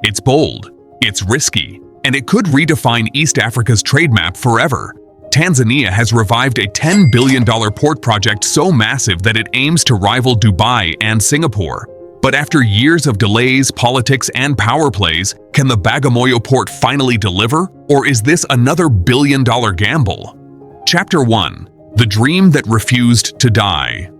It's bold, it's risky, and it could redefine East Africa's trade map forever. Tanzania has revived a $10 billion port project so massive that it aims to rival Dubai and Singapore. But after years of delays, politics, and power plays, can the Bagamoyo port finally deliver? Or is this another billion-dollar gamble? Chapter 1. The Dream That Refused to Die.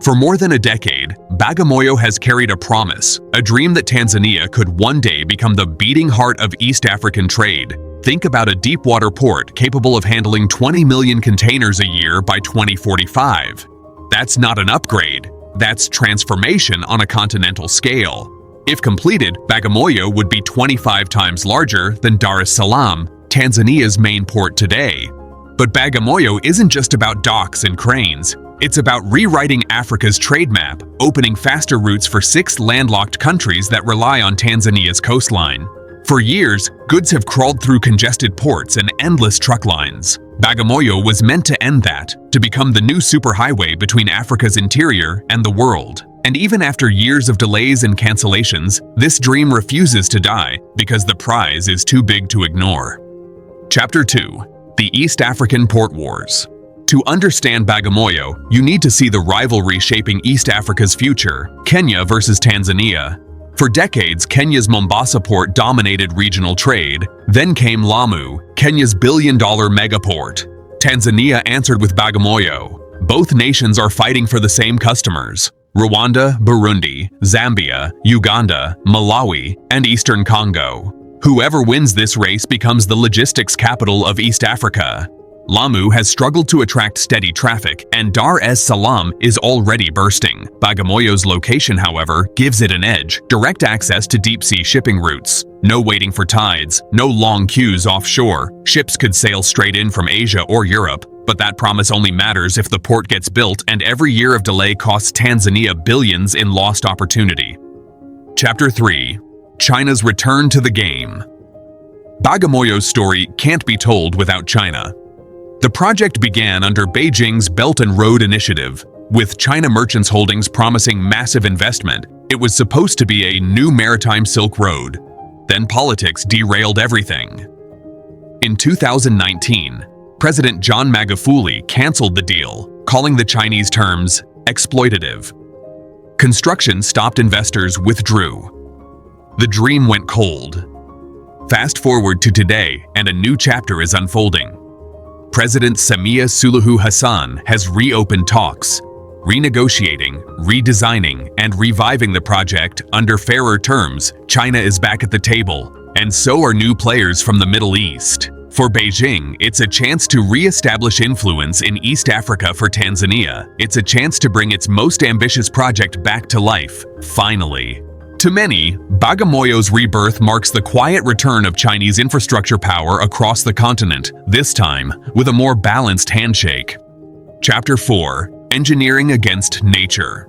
For more than a decade, Bagamoyo has carried a promise, a dream that Tanzania could one day become the beating heart of East African trade. Think about a deep-water port capable of handling 20 million containers a year by 2045. That's not an upgrade. That's transformation on a continental scale. If completed, Bagamoyo would be 25 times larger than Dar es Salaam, Tanzania's main port today. But Bagamoyo isn't just about docks and cranes. It's about rewriting Africa's trade map, opening faster routes for 6 landlocked countries that rely on Tanzania's coastline. For years, goods have crawled through congested ports and endless truck lines. Bagamoyo was meant to end that, to become the new superhighway between Africa's interior and the world. And even after years of delays and cancellations, this dream refuses to die because the prize is too big to ignore. Chapter 2. The East African Port Wars. To understand Bagamoyo, you need to see the rivalry shaping East Africa's future, Kenya versus Tanzania. For decades, Kenya's Mombasa port dominated regional trade. Then came Lamu, Kenya's billion-dollar megaport. Tanzania answered with Bagamoyo. Both nations are fighting for the same customers: Rwanda, Burundi, Zambia, Uganda, Malawi, and Eastern Congo. Whoever wins this race becomes the logistics capital of East Africa. Lamu has struggled to attract steady traffic, and Dar es Salaam is already bursting. Bagamoyo's location, however, gives it an edge: direct access to deep-sea shipping routes. No waiting for tides, no long queues offshore. Ships could sail straight in from Asia or Europe, but that promise only matters if the port gets built, and every year of delay costs Tanzania billions in lost opportunity. Chapter 3. China's return to the game. Bagamoyo's story can't be told without China. The project began under Beijing's Belt and Road Initiative, with China Merchants Holdings promising massive investment. It was supposed to be a new maritime Silk Road. Then politics derailed everything. In 2019, President John Magufuli canceled the deal, calling the Chinese terms exploitative. Construction stopped, investors withdrew. The dream went cold. Fast forward to today, and a new chapter is unfolding. President Samia Suluhu Hassan has reopened talks, renegotiating, redesigning, and reviving the project under fairer terms. China is back at the table, and so are new players from the Middle East. For Beijing, it's a chance to re-establish influence in East Africa. For Tanzania, it's a chance to bring its most ambitious project back to life, finally. To many, Bagamoyo's rebirth marks the quiet return of Chinese infrastructure power across the continent, this time with a more balanced handshake. Chapter 4. Engineering Against Nature.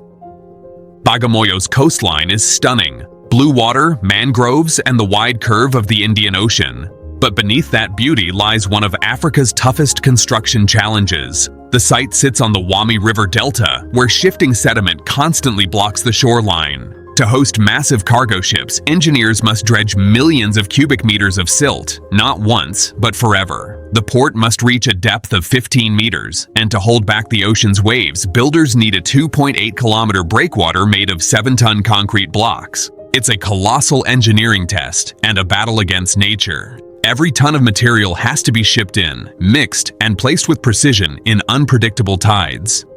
Bagamoyo's coastline is stunning: blue water, mangroves, and the wide curve of the Indian Ocean. But beneath that beauty lies one of Africa's toughest construction challenges. The site sits on the Wami River Delta, where shifting sediment constantly blocks the shoreline. To host massive cargo ships, engineers must dredge millions of cubic meters of silt, not once, but forever. The port must reach a depth of 15 meters, and to hold back the ocean's waves, builders need a 2.8-kilometer breakwater made of 7-ton concrete blocks. It's a colossal engineering test and a battle against nature. Every ton of material has to be shipped in, mixed, and placed with precision in unpredictable tides.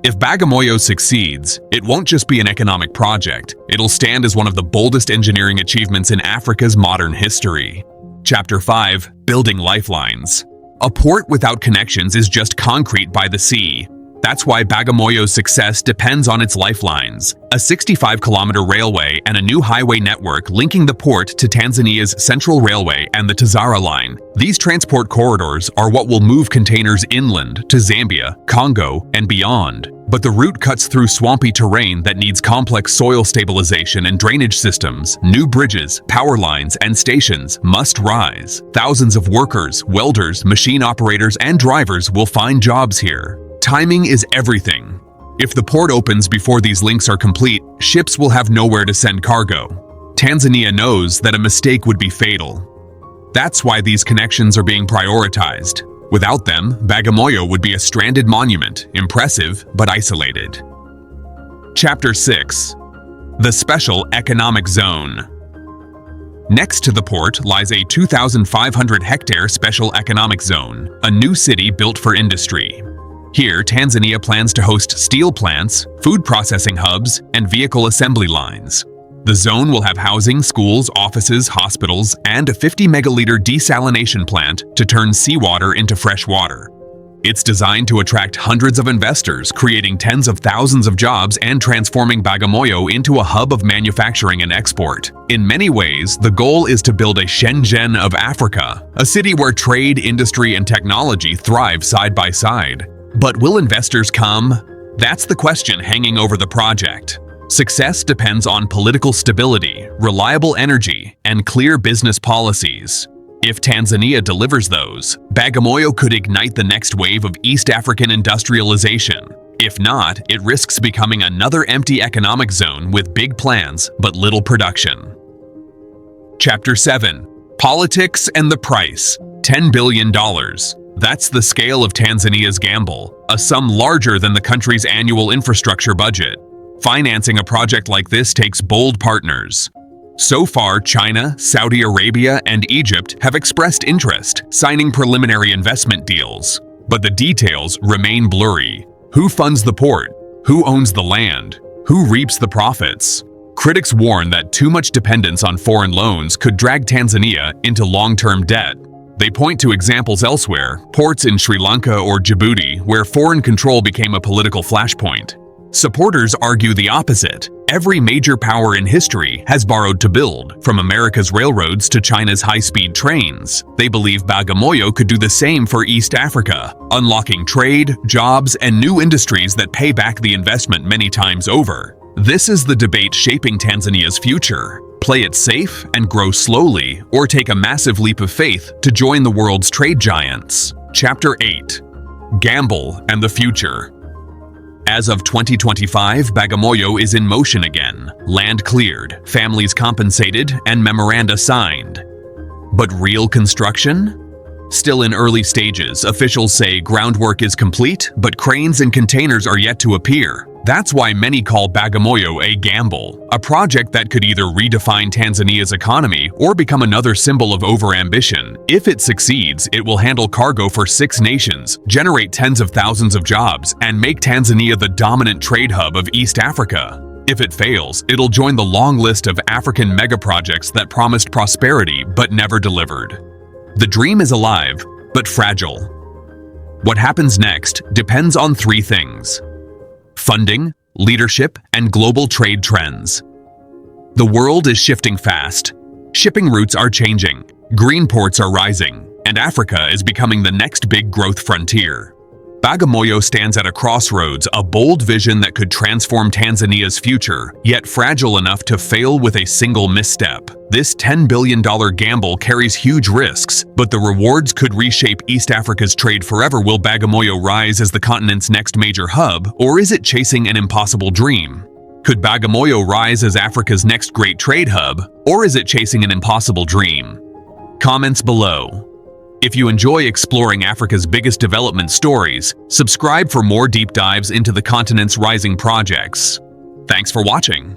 If Bagamoyo succeeds, it won't just be an economic project, it'll stand as one of the boldest engineering achievements in Africa's modern history. Chapter 5. Building Lifelines. A port without connections is just concrete by the sea. That's why Bagamoyo's success depends on its lifelines: a 65-kilometer railway and a new highway network linking the port to Tanzania's Central Railway and the Tazara line. These transport corridors are what will move containers inland to Zambia, Congo, and beyond. But the route cuts through swampy terrain that needs complex soil stabilization and drainage systems. New bridges, power lines, and stations must rise. Thousands of workers, welders, machine operators, and drivers will find jobs here. Timing is everything. If the port opens before these links are complete, ships will have nowhere to send cargo. Tanzania knows that a mistake would be fatal. That's why these connections are being prioritized. Without them, Bagamoyo would be a stranded monument, impressive but isolated. Chapter 6. The Special Economic Zone. Next to the port lies a 2,500-hectare Special Economic Zone, a new city built for industry. Here, Tanzania plans to host steel plants, food processing hubs, and vehicle assembly lines. The zone will have housing, schools, offices, hospitals, and a 50-megaliter desalination plant to turn seawater into fresh water. It's designed to attract hundreds of investors, creating tens of thousands of jobs and transforming Bagamoyo into a hub of manufacturing and export. In many ways, the goal is to build a Shenzhen of Africa, a city where trade, industry, and technology thrive side by side. But will investors come? That's the question hanging over the project. Success depends on political stability, reliable energy, and clear business policies. If Tanzania delivers those, Bagamoyo could ignite the next wave of East African industrialization. If not, it risks becoming another empty economic zone with big plans but little production. Chapter 7. Politics and the Price. $10 billion. That's the scale of Tanzania's gamble, a sum larger than the country's annual infrastructure budget. Financing a project like this takes bold partners. So far, China, Saudi Arabia, and Egypt have expressed interest, signing preliminary investment deals. But the details remain blurry. Who funds the port? Who owns the land? Who reaps the profits? Critics warn that too much dependence on foreign loans could drag Tanzania into long-term debt. They point to examples elsewhere, ports in Sri Lanka or Djibouti, where foreign control became a political flashpoint. Supporters argue the opposite. Every major power in history has borrowed to build, from America's railroads to China's high-speed trains. They believe Bagamoyo could do the same for East Africa, unlocking trade, jobs, and new industries that pay back the investment many times over. This is the debate shaping Tanzania's future. Play it safe and grow slowly, or take a massive leap of faith to join the world's trade giants. Chapter 8. Gamble and the Future. As of 2025, Bagamoyo is in motion again. Land cleared, families compensated, and memoranda signed. But real construction? Still in early stages, officials say groundwork is complete, but cranes and containers are yet to appear. That's why many call Bagamoyo a gamble, a project that could either redefine Tanzania's economy or become another symbol of overambition. If it succeeds, it will handle cargo for 6 nations, generate tens of thousands of jobs, and make Tanzania the dominant trade hub of East Africa. If it fails, it'll join the long list of African megaprojects that promised prosperity but never delivered. The dream is alive, but fragile. What happens next depends on 3 things: funding, leadership, and global trade trends. The world is shifting fast. Shipping routes are changing, green ports are rising, and Africa is becoming the next big growth frontier. Bagamoyo stands at a crossroads, a bold vision that could transform Tanzania's future, yet fragile enough to fail with a single misstep. This $10 billion gamble carries huge risks, but the rewards could reshape East Africa's trade forever. Will Bagamoyo rise as the continent's next major hub, or is it chasing an impossible dream? Could Bagamoyo rise as Africa's next great trade hub, or is it chasing an impossible dream? Comments below. If you enjoy exploring Africa's biggest development stories, subscribe for more deep dives into the continent's rising projects. Thanks for watching.